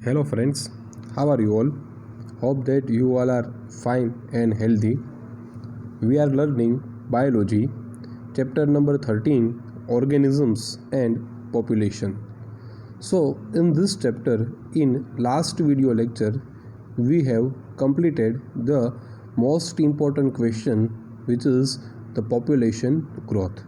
Hello friends, how are you all? Hope that you all are fine and healthy. We are learning biology, chapter number 13, organisms and population. So in this chapter, in last video lecture, we have completed the most important question, which is the population growth.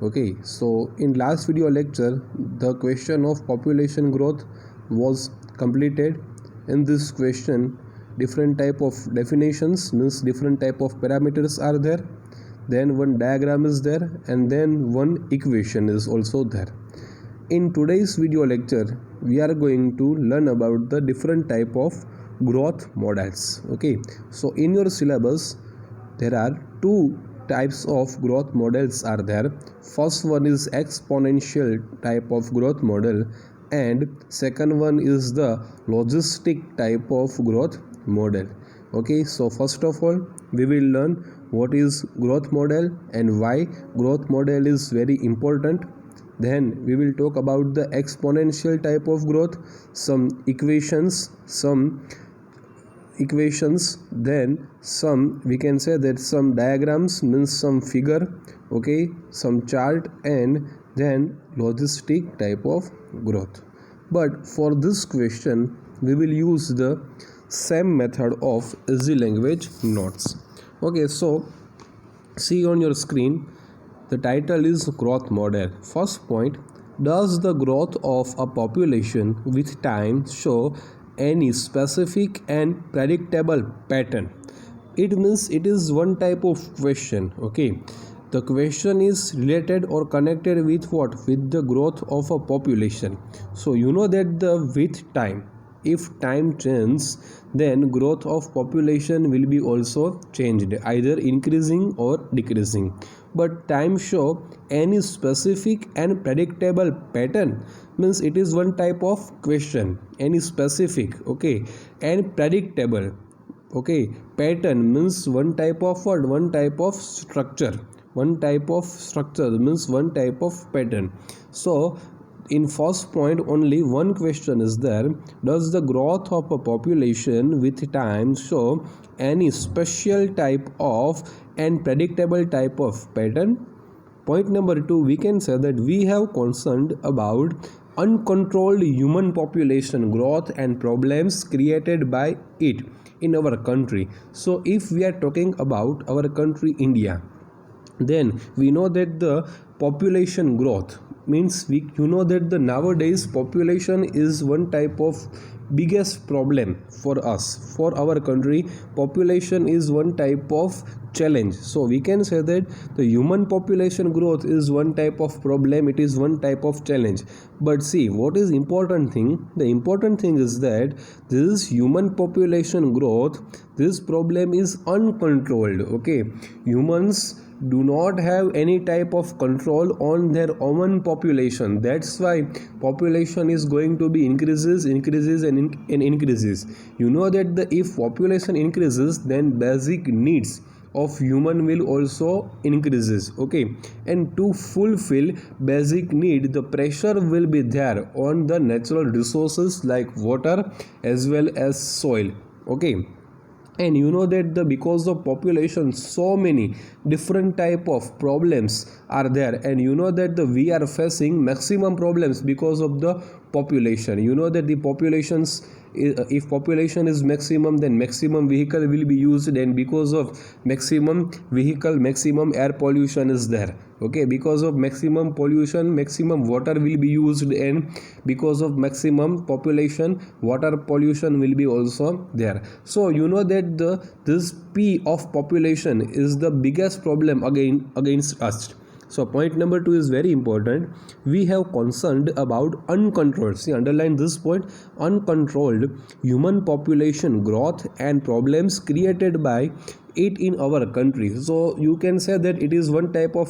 Okay, so in last video lecture, the question of population growth was completed. In this question, different type of definitions, means different type of parameters are there, then one diagram is there, and then one equation is also there. In today's video lecture, we are going to learn about the different type of growth models. Okay, so in your syllabus there are two types of growth models are there. First one is exponential type of growth model, and second one is the logistic type of growth model. Okay, so first of all we will learn what is growth model and why growth model is very important. Then we will talk about the exponential type of growth, some equations, then some, we can say that some diagrams, means some figure, okay, some chart, and then logistic type of growth. But for this question we will use the same method of easy language notes. Okay, so see on your screen, the title is growth model. First point, does the growth of a population with time show any specific and predictable pattern? It means it is one type of question. Okay, the question is related or connected with what? With the growth of a population. So you know that the with time, if time changes, then growth of population will be also changed, either increasing or decreasing. But time show any specific and predictable pattern, means it is one type of question. Any specific, okay, and predictable, okay, pattern means one type of what? One type of structure. One type of structure means one type of pattern. So in first point only one question is there, does the growth of a population with time show any special type of and predictable type of pattern? Point number 2, we can say that we have concerned about uncontrolled human population growth and problems created by it in our country. So if we are talking about our country India, then we know that the population growth means you know that the nowadays population is one type of biggest problem for us, for our country. Population is one type of challenge. So we can say that the human population growth is one type of problem, it is one type of challenge. But see, what is important thing? The important thing is that this human population growth, this problem is uncontrolled. Okay, humans do not have any type of control on their own population. That's why population is going to be increases and increases. You know that if population increases, then basic needs of human will also increases. Okay, and to fulfill basic need, the pressure will be there on the natural resources like water as well as soil. Okay, and you know that because of population so many different type of problems are there, and you know that we are facing maximum problems because of the population. You know that the populations, if population is maximum, then maximum vehicle will be used, and because of maximum vehicle, maximum air pollution is there. Okay, because of maximum pollution, maximum water will be used, and because of maximum population, water pollution will be also there. So you know that this P of population is the biggest problem against us. So point number 2 is very important. We have concerned about uncontrolled, see, underline this point, uncontrolled human population growth and problems created by it in our country. So you can say that it is one type of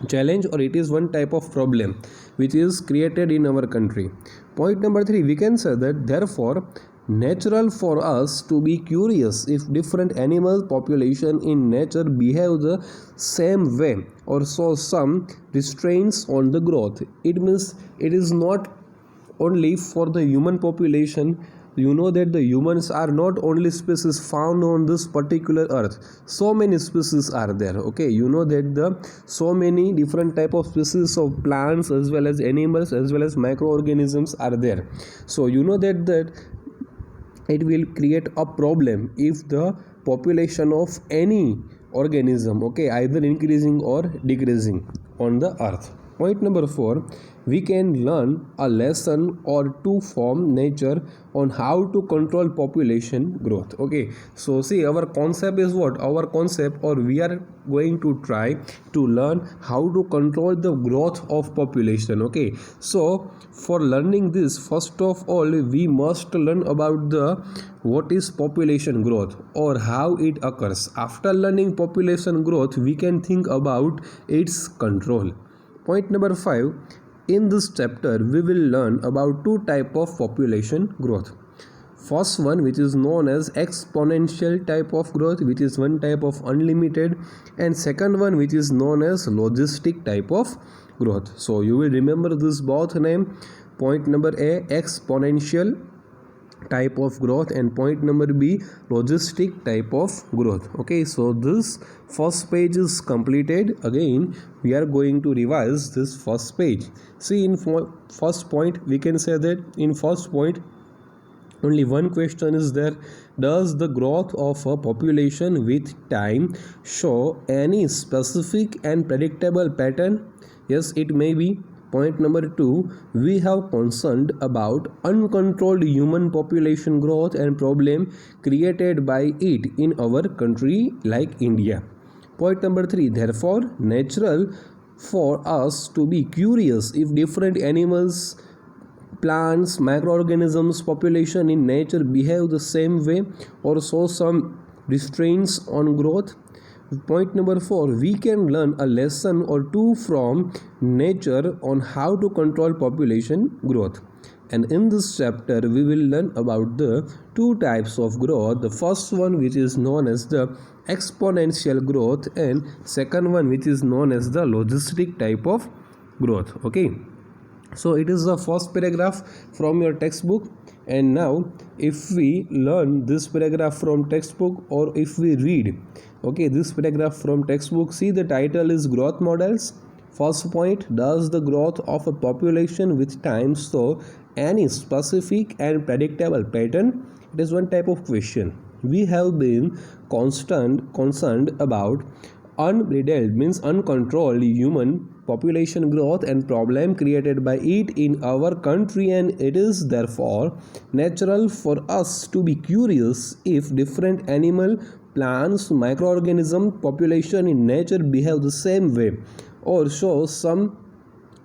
challenge, or it is one type of problem which is created in our country. Point number 3, we can say that therefore natural for us to be curious if different animal population in nature behave the same way or show some restraints on the growth. It means it is not only for the human population, you know that the humans are not only species found on this particular earth. So many species are there. Okay, you know that the so many different type of species of plants as well as animals as well as microorganisms are there. So you know that it will create a problem if the population of any organism, okay, either increasing or decreasing on the earth. Point number 4, we can learn a lesson or two from nature on how to control population growth. Okay, so see, our concept is what? Our concept, or we are going to try to learn how to control the growth of population. Okay, so for learning this, first of all, we must learn about the what is population growth or how it occurs. After learning population growth, we can think about its control. Point number 5, in this chapter we will learn about two type of population growth. First one, which is known as exponential type of growth, which is one type of unlimited, and second one which is known as logistic type of growth. So you will remember this both name. Point number A, exponential type of growth, and point number B, logistic type of growth. Okay, so this first page is completed. Again we are going to revise this first page. See, in first point we can say that in first point only one question is there: does the growth of a population with time show any specific and predictable pattern? Yes, it may be. Point number 2, we have concerned about uncontrolled human population growth and problem created by it in our country like India. Point number 3, therefore natural for us to be curious if different animals, plants, microorganisms population in nature behave the same way or show some restraints on growth. Point number 4, we can learn a lesson or two from nature on how to control population growth. And in this chapter we will learn about the two types of growth. The first one which is known as the exponential growth, and second one which is known as the logistic type of growth. Okay, so it is the first paragraph from your textbook. And now if we learn this paragraph from textbook, or if we read, okay, this paragraph from textbook, see the title is growth models. First point, does the growth of a population with time show any specific and predictable pattern? It is one type of question. We have been concerned about unbridled, means uncontrolled human population growth and problem created by it in our country, and it is therefore natural for us to be curious if different animal, plants, microorganism population in nature behave the same way or show some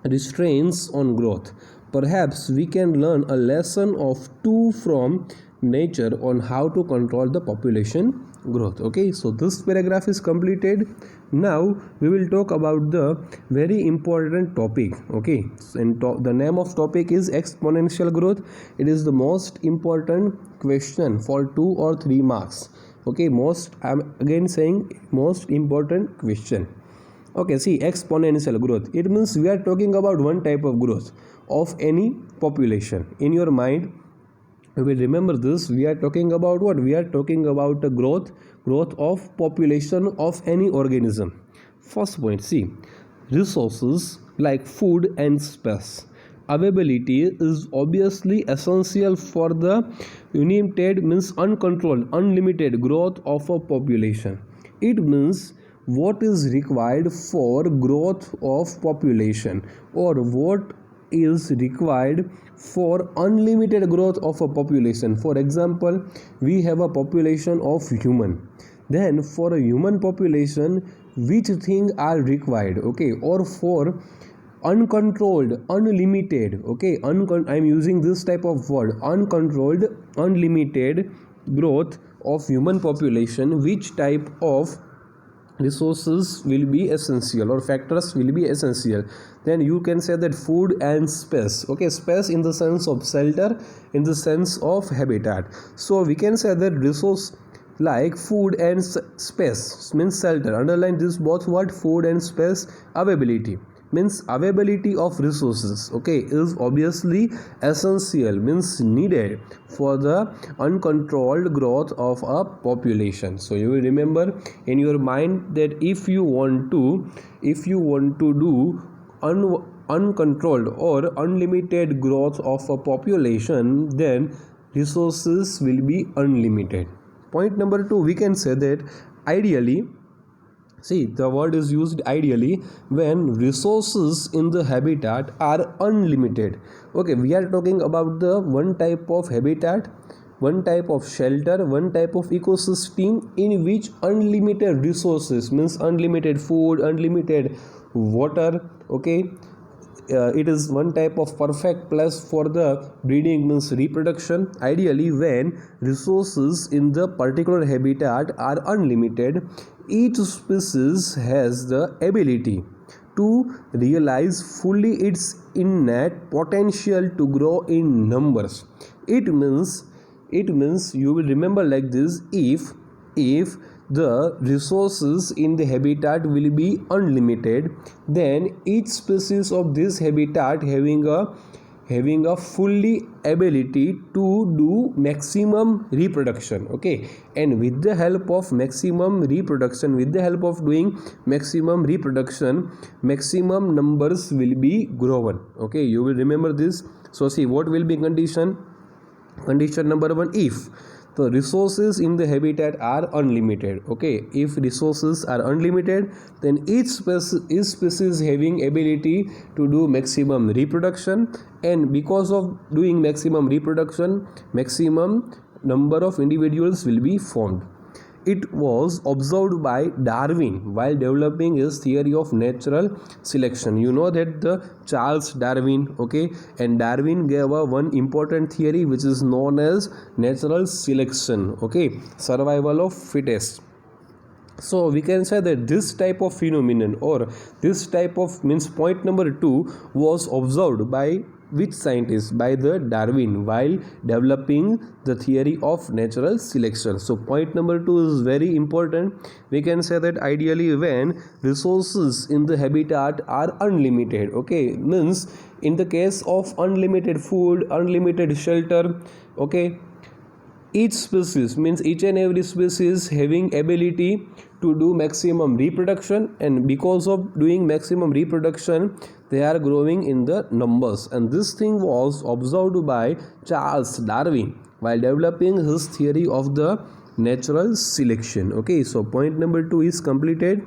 restraints on growth. Perhaps we can learn a lesson of two from nature on how to control the population growth. Okay, so this paragraph is completed. Now we will talk about the very important topic. Okay, and the name of topic is exponential growth. It is the most important question for 2 or 3 marks. Okay, I'm again saying most important question. Okay, see, exponential growth, it means we are talking about one type of growth of any population. In your mind you will remember this. We are talking about what? We are talking about the growth of population of any organism. First point, see, resources like food and space availability is obviously essential for the unlimited, means uncontrolled, unlimited growth of a population. It means what is required for growth of population, or what is required for unlimited growth of a population. For example, we have a population of human, then for a human population which thing are required, okay, or for uncontrolled, unlimited, okay, I'm using this type of word, uncontrolled, unlimited growth of human population, which type of resources will be essential or factors will be essential. Then you can say that food and space. Okay, space in the sense of shelter, in the sense of habitat. So we can say that resource like food and space means shelter. Underline this both word, food and space availability. means availability of resources, okay, is obviously essential, means needed for the uncontrolled growth of a population. So you will remember in your mind that if you want to do uncontrolled or unlimited growth of a population, then resources will be unlimited. Point number 2, we can say that ideally, see, the word is used ideally when resources in the habitat are unlimited. Okay, we are talking about the one type of habitat, one type of shelter, one type of ecosystem in which unlimited resources, means unlimited food, unlimited water, okay, it is one type of perfect place for the breeding, means reproduction. Ideally, when resources in the particular habitat are unlimited, each species has the ability to realize fully its innate potential to grow in numbers. It means you will remember like this: if the resources in the habitat will be unlimited, then each species of this habitat having a fully ability to do maximum reproduction, okay, and with the help of maximum reproduction, with the help of doing maximum reproduction, maximum numbers will be grown, okay, you will remember this. So see, what will be condition number 1, if the resources in the habitat are unlimited, okay, if resources are unlimited, then each species having ability to do maximum reproduction, and because of doing maximum reproduction, maximum number of individuals will be formed. It was observed by Darwin while developing his theory of natural selection. You know that the Charles Darwin, okay, and Darwin gave a one important theory which is known as natural selection, okay, survival of fittest. So we can say that this type of phenomenon, or this type of, means point number 2, was observed by which scientist? By the Darwin while developing the theory of natural selection. So point number 2 is very important. We can say that ideally when resources in the habitat are unlimited, okay, means in the case of unlimited food, unlimited shelter, okay, each species, means each and every species having ability to do maximum reproduction, and because of doing maximum reproduction, they are growing in the numbers. And this thing was observed by Charles Darwin while developing his theory of the natural selection, okay. So point number 2 is completed.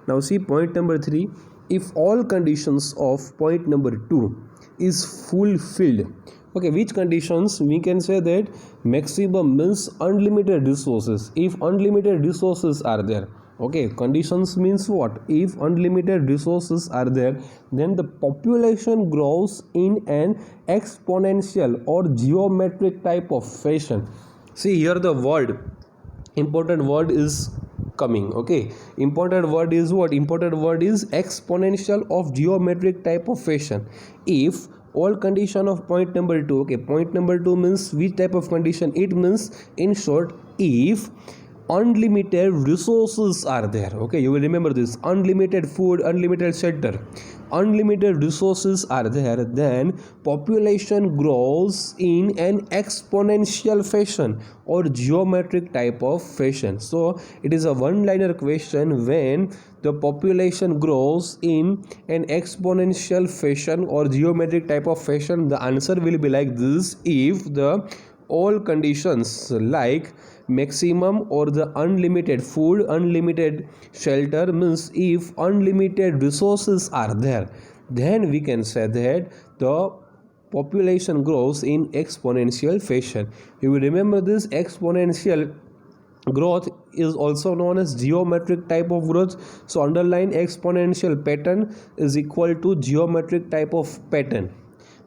Now see point number 3, if all conditions of point number 2 is fulfilled, okay, which conditions? We can say that maximum means unlimited resources. If unlimited resources are there, okay, conditions means what? If unlimited resources are there, then the population grows in an exponential or geometric type of fashion. See here, the word, important word is coming, okay, important word is what? Important word is exponential of geometric type of fashion. If all condition of point number 2, okay, point number 2 means which type of condition? It means, in short, if unlimited resources are there, okay, you will remember this: unlimited food, unlimited shelter, unlimited resources are there, then population grows in an exponential fashion or geometric type of fashion. So it is a one-liner question: when the population grows in an exponential fashion or geometric type of fashion, the answer will be like this: if the all conditions like maximum or the unlimited food, unlimited shelter, means if unlimited resources are there, then we can say that the population grows in exponential fashion. You will remember this: exponential growth is also known as geometric type of growth. So underline exponential pattern is equal to geometric type of pattern,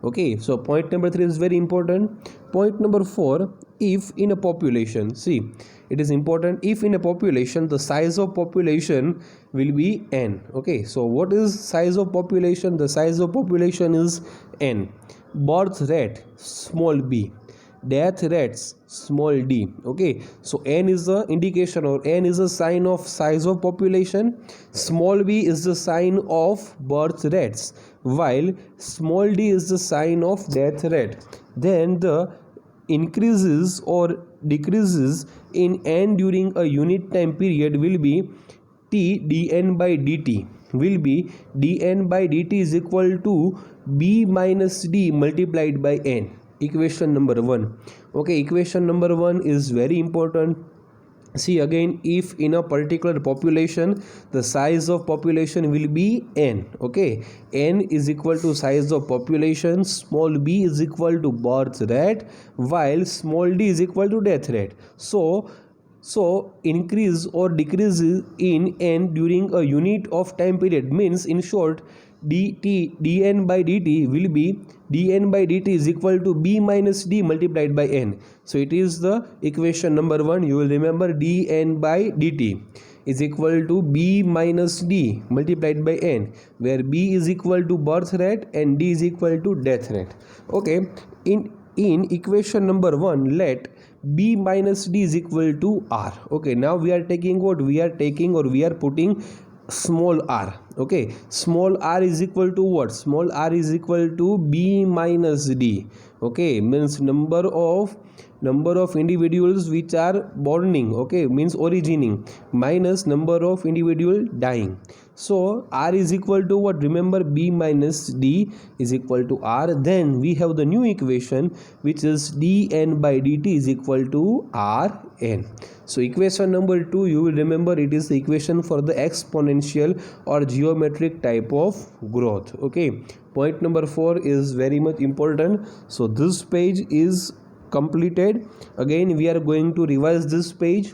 okay. So point number 3 is very important. Point number 4, if in a population, see, it is important, if in a population the size of population will be n, okay. So what is size of population? The size of population is n. Birth rate, small b, death rates, small d. Okay, so n is the indication or n is a sign of size of population, small b is the sign of birth rates, while small d is the sign of death rate. Then the increases or decreases in n during a unit time period will be t dn by dt, will be dn by dt is equal to b minus d multiplied by n. Equation number 1. Okay, equation number 1 is very important. See again, if in a particular population the size of population will be n, okay, n is equal to size of population, small b is equal to birth rate, while small d is equal to death rate. So increase or decrease in n during a unit of time period means, in short, dn by dt will be dn by dt is equal to b minus d multiplied by n. So it is the equation number 1. You will remember dn by dt is equal to b minus d multiplied by n, where b is equal to birth rate and d is equal to death rate. Okay, in equation number 1, let b minus d is equal to r. Okay, now we are taking what? We are taking or we are putting small r. Okay, small r is equal to what? Small r is equal to b minus d. Okay, means number of individuals which are borning, okay, means originating, minus number of individual dying. So r is equal to what? Remember, b minus d is equal to r. Then we have the new equation, which is dn by dt is equal to rn. So equation number 2, you will remember, it is the equation for the exponential or geometric type of growth. Okay, point number 4 is very much important. So this page is completed. Again we are going to revise this page.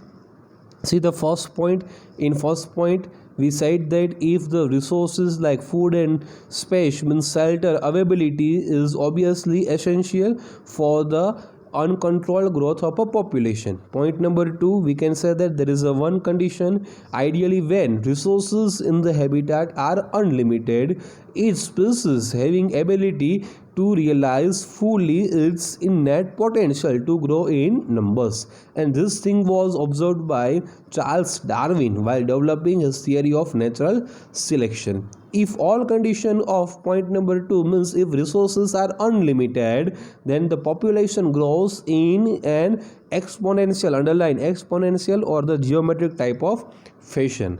See the first point. In first point we said that if the resources like food and space, means shelter availability, is obviously essential for the uncontrolled growth of a population. Point number 2, we can say that there is a one condition, ideally when resources in the habitat are unlimited, each species having ability to realize fully its innate potential to grow in numbers. And this thing was observed by Charles Darwin while developing his theory of natural selection. If all condition of point number 2 means if resources are unlimited, then the population grows in an exponential, underline exponential, or the geometric type of fashion.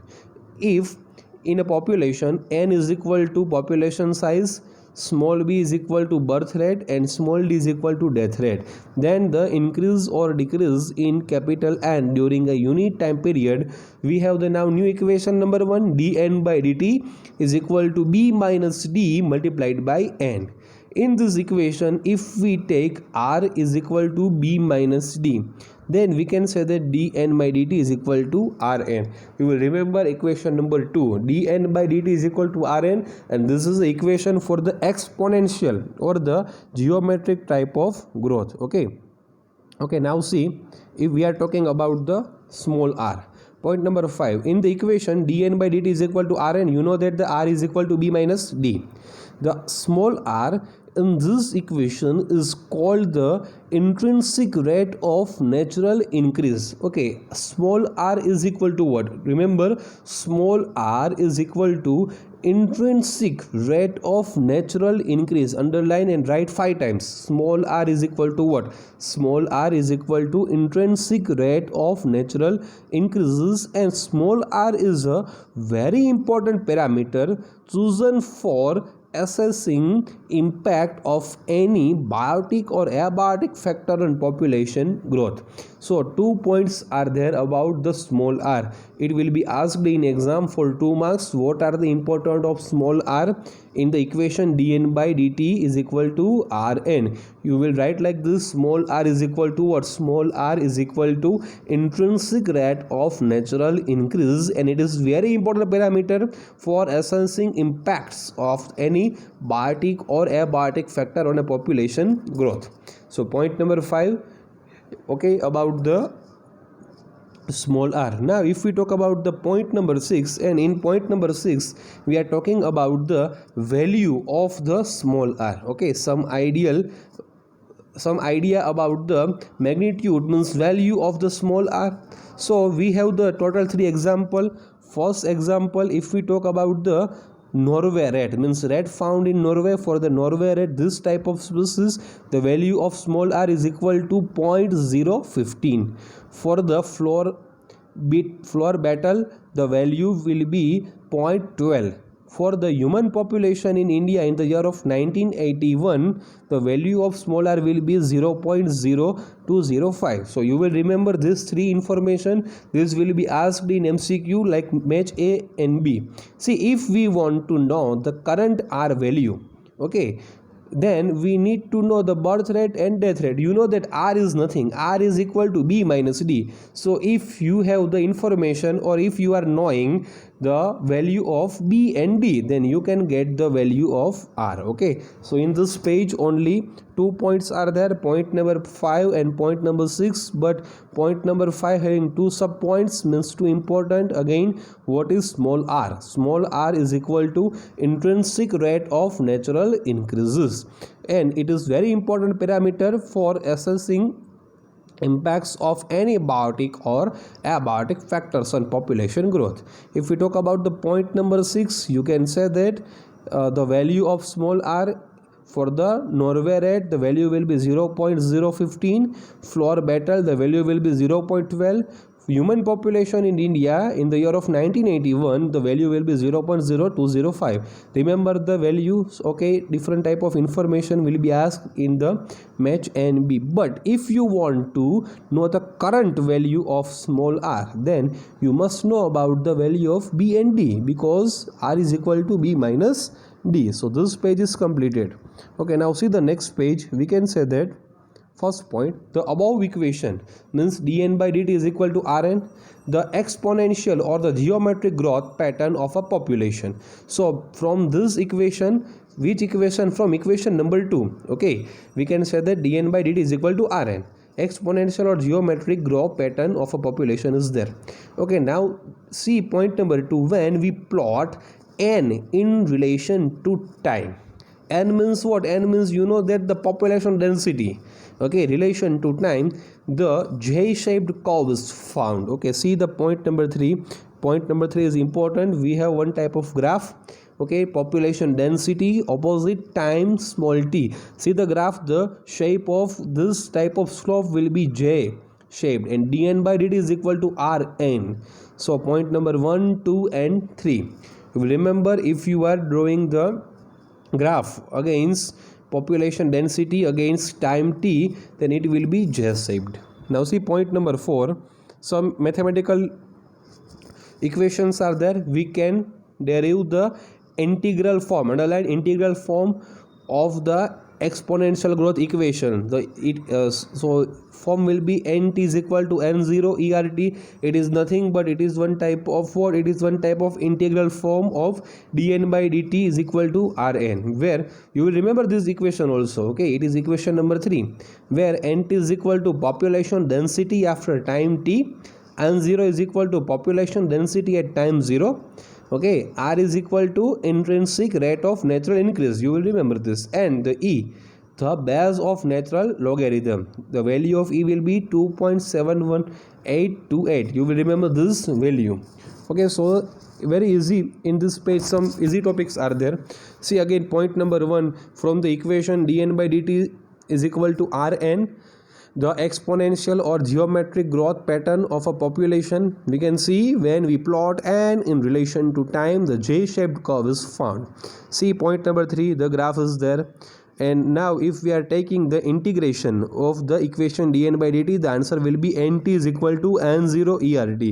If in a population n is equal to population size, small b is equal to birth rate, and small d is equal to death rate, then the increase or decrease in capital N during a unit time period, we have the now new equation number 1, dn by dt is equal to b minus d multiplied by n. In this equation, if we take r is equal to b minus d, then we can say that dn by dt is equal to rn. You will remember equation number 2, dn by dt is equal to rn, and this is the equation for the exponential or the geometric type of growth. Okay, now see, if we are talking about the small r. Point number 5, in the equation dn by dt is equal to rn, you know that the r is equal to b minus d. The small r in this equation is called the intrinsic rate of natural increase. Okay, small r is equal to what? Remember, small r is equal to intrinsic rate of natural increase. Underline and write 5 times. Small r is equal to what? Small r is equal to intrinsic rate of natural increases, and small r is a very important parameter chosen for assessing impact of any biotic or abiotic factor on population growth. So 2 points are there about the small r. It will be asked in exam for 2 marks. What are the important of small r? In the equation dn by dt is equal to rn, you will write like this: small r is equal to what? Small r is equal to intrinsic rate of natural increase, and it is very important parameter for assessing impacts of any biotic or abiotic factor on a population growth. So point number 5, okay, about the small r. Now if we talk about the point number 6, and in point number 6 we are talking about the value of the small r. Okay, some ideal some idea about the magnitude, means value of the small r. So we have the total 3 example. First example, if we talk about the Norway rat, means rat found in Norway. For the Norway rat, this type of species, the value of small r is equal to 0.015. For the floor beetle, the value will be 0.12. For the human population in India in the year of 1981, the value of small r will be 0.0205. So you will remember this 3 information. This will be asked in MCQ like match A and B. See, if we want to know the current r value, okay, then we need to know the birth rate and death rate. You know that r is nothing, r is equal to b minus d. So if you have the information, or if you are knowing the value of b and d, then you can get the value of r. Okay, so in this page only 2 points are there, point number 5 and point number 6, but point number 5 having 2 sub points, means too important. Again, what is small r? Small r is equal to intrinsic rate of natural increases, and it is very important parameter for assessing impacts of any biotic or abiotic factors on population growth. If we talk about the point number 6, you can say that the value of small r for the Norway rat, the value will be 0.015. Floor beetle, the value will be 0.12. Human population in India in the year of 1981, the value will be 0.0205. Remember the values. Okay, different type of information will be asked in the match and B. But if you want to know the current value of small r, then you must know about the value of b and d, because r is equal to b minus d. So this page is completed. Okay, now see the next page. We can say that first point, the above equation, means dn by dt is equal to rn, the exponential or the geometric growth pattern of a population. So from this equation, which equation? From equation number 2, okay, we can say that dn by dt is equal to rn. Exponential or geometric growth pattern of a population is there. Okay, now see point number 2, when we plot n in relation to time. N means what? N means, you know that the population density, okay, relation to time, the J-shaped curve is found. Okay, see the point number 3. Point number 3 is important. We have one type of graph, okay, population density opposite time small t. See the graph, the shape of this type of slope will be J shaped, and dn by dt is equal to rn. So point number 1, 2 and 3. Remember, if you are drawing the graph against population density against time t, then it will be J-shaped. Now see point number 4. Some mathematical equations are there. We can derive the integral form, underline integral form of the exponential growth equation. So form will be nt is equal to n0 ert. It is nothing but it is one type of what? It is one type of integral form of dn by dt is equal to rn, where you will remember this equation also. Okay, it is equation number 3, where nt is equal to population density after time t, n0 is equal to population density at time 0. Okay, r is equal to intrinsic rate of natural increase. You will remember this. And the e, the base of natural logarithm. The value of e will be 2.71828. You will remember this value. Okay, so very easy. In this page some easy topics are there. See again point number 1, from the equation dn by dt is equal to rn, the exponential or geometric growth pattern of a population. We can see when we plot n in relation to time, the J-shaped curve is found. See point number 3, the graph is there. And now if we are taking the integration of the equation dn by dt, the answer will be nt is equal to n0 ert.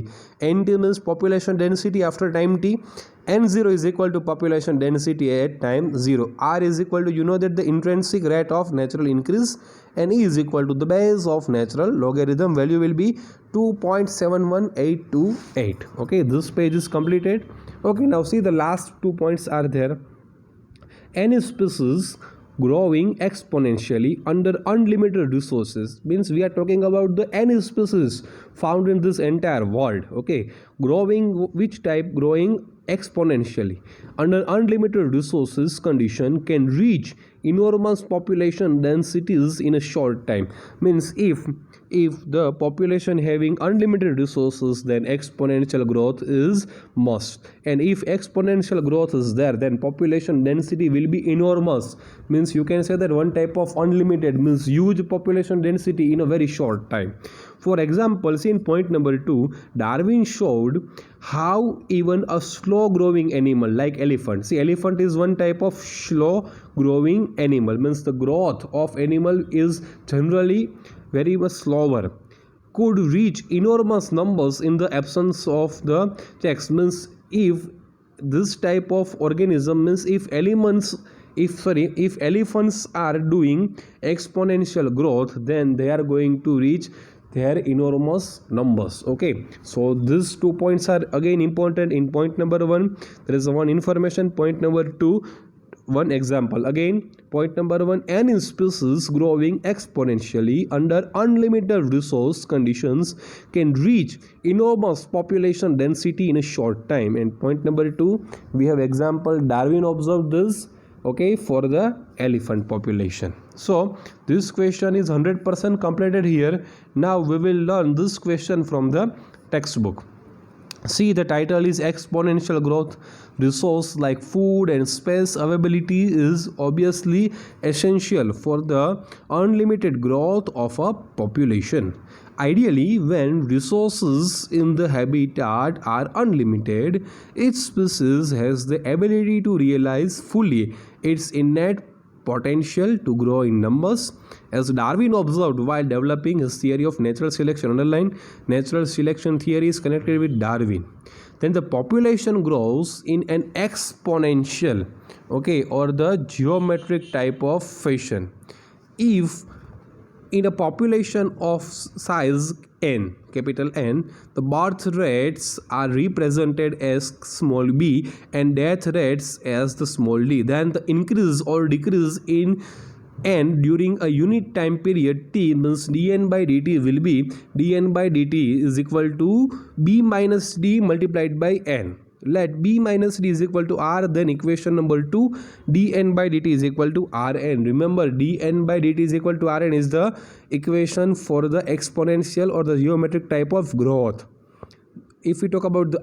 Nt means population density after time t, n0 is equal to population density at time 0. R is equal to, you know that the intrinsic rate of natural increase, and e is equal to the base of natural logarithm. Value will be 2.71828. Okay, this page is completed. Okay, now see the last 2 points are there. Any species growing exponentially under unlimited resources, means we are talking about the any species found in this entire world. Okay, growing, which type? Growing exponentially under unlimited resources condition can reach enormous population densities in a short time. Means if the population having unlimited resources, then exponential growth is must, and if exponential growth is there, then population density will be enormous. Means you can say that one type of unlimited means huge population density in a very short time. For example, see in point number 2, Darwin showed how even a slow growing animal like elephant, see elephant is one type of slow growing animal, means the growth of animal is generally very much slower, could reach enormous numbers in the absence of the checks. Means if this type of organism, means if elephants are doing exponential growth, then they are going to reach their enormous numbers. Okay, so these 2 points are again important. In point number 1 there is one information, point number 2 one example. Again, point number 1, any species growing exponentially under unlimited resource conditions can reach enormous population density in a short time. And point number 2, we have example, Darwin observed this, okay, for the elephant population. So this question is 100% completed here. Now we will learn this question from the textbook. See, the title is exponential growth. Resource like food and space availability is obviously essential for the unlimited growth of a population. Ideally, when resources in the habitat are unlimited, each species has the ability to realize fully its innate potential to grow in numbers. As Darwin observed while developing his theory of natural selection, underline natural selection theory is connected with Darwin, then the population grows in an exponential, okay, or the geometric type of fashion. If in a population of size n, capital N, the birth rates are represented as small b and death rates as the small d, then the increase or decrease in n during a unit time period t, means dn by dt will be dn by dt is equal to b minus d multiplied by n. Let b minus d is equal to r, then equation number 2, dn by dt is equal to rn. Remember, dn by dt is equal to rn is the equation for the exponential or the geometric type of growth. If we talk about the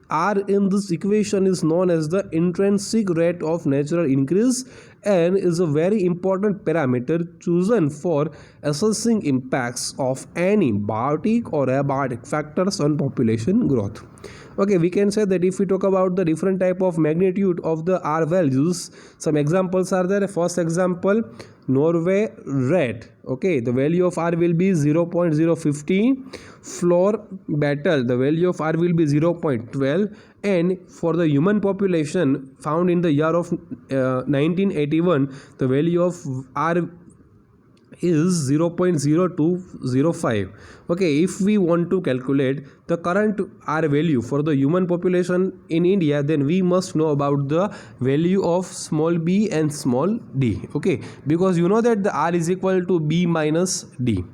r in this equation is known as the intrinsic rate of natural increase and is a very important parameter chosen for assessing impacts of any biotic or abiotic factors on population growth. Okay, we can say that if we talk about the different type of magnitude of the R values, some examples are there. First example, Norway red. Okay, the value of R will be 0.050. Floor battle, the value of R will be 0.12. And for the human population found in the year of 1981, the value of R is 0.0205. okay, if we want to calculate the current R value for the human population in India, then we must know about the value of small b and small d, okay, because you know that the R is equal to b minus d.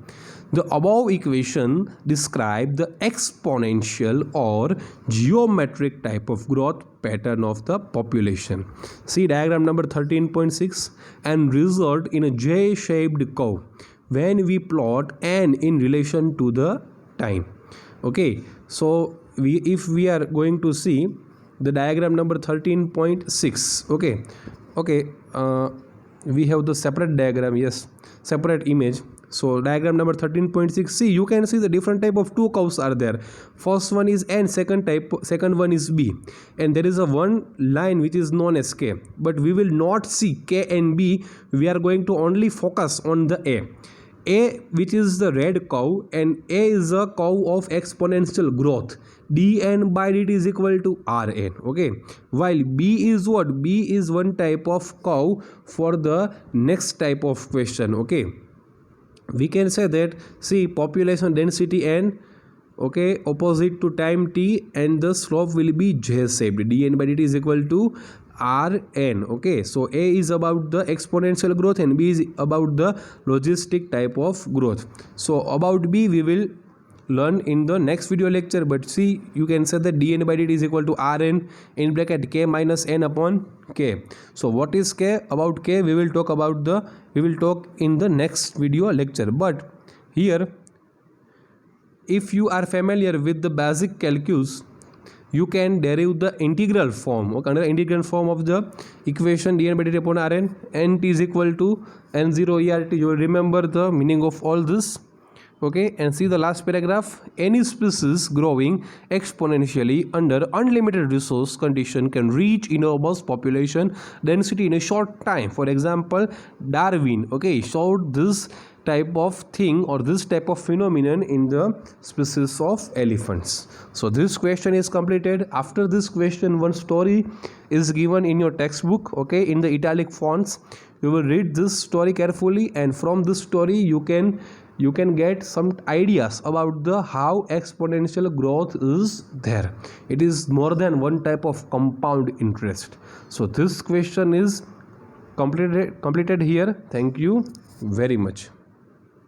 The above equation describe the exponential or geometric type of growth pattern of the population. See diagram number 13.6 and result in a J-shaped curve when we plot n in relation to the time. Okay, so if we are going to see the diagram number 13.6, okay, we have the separate diagram, yes, separate image. So diagram number 13.6, see, you can see the different type of two curves are there. First one is n, second one is b, and there is a one line which is known as k, but we will not see k and b. We are going to only focus on the a, which is the red curve, and a is a curve of exponential growth. dn by dt is equal to rn, okay, while b is what? B is one type of curve for the next type of question, okay. We can say that, see, population density n, okay, opposite to time t, and the slope will be j-shaped. dn by dt is equal to rn, okay. So a is about the exponential growth and b is about the logistic type of growth. So about b we will learn in the next video lecture. But see, you can say that dn by dt is equal to Rn in bracket k minus n upon k. So what is k? About k we will talk in the next video lecture. But here, if you are familiar with the basic calculus, you can derive the integral form. Okay, under integral form of the equation dn by dt upon Rn, n t is equal to n0 ERT. You will remember the meaning of all this. Okay, and see the last paragraph. Any species growing exponentially under unlimited resource condition can reach enormous population density in a short time. For example, Darwin, okay, showed this type of thing or this type of phenomenon in the species of elephants. So this question is completed. After this question, one story is given in your textbook, okay, in the italic fonts. You will read this story carefully, and from this story you can get some ideas about the how exponential growth is there. It is more than one type of compound interest. So this question is completed here. Thank you very much.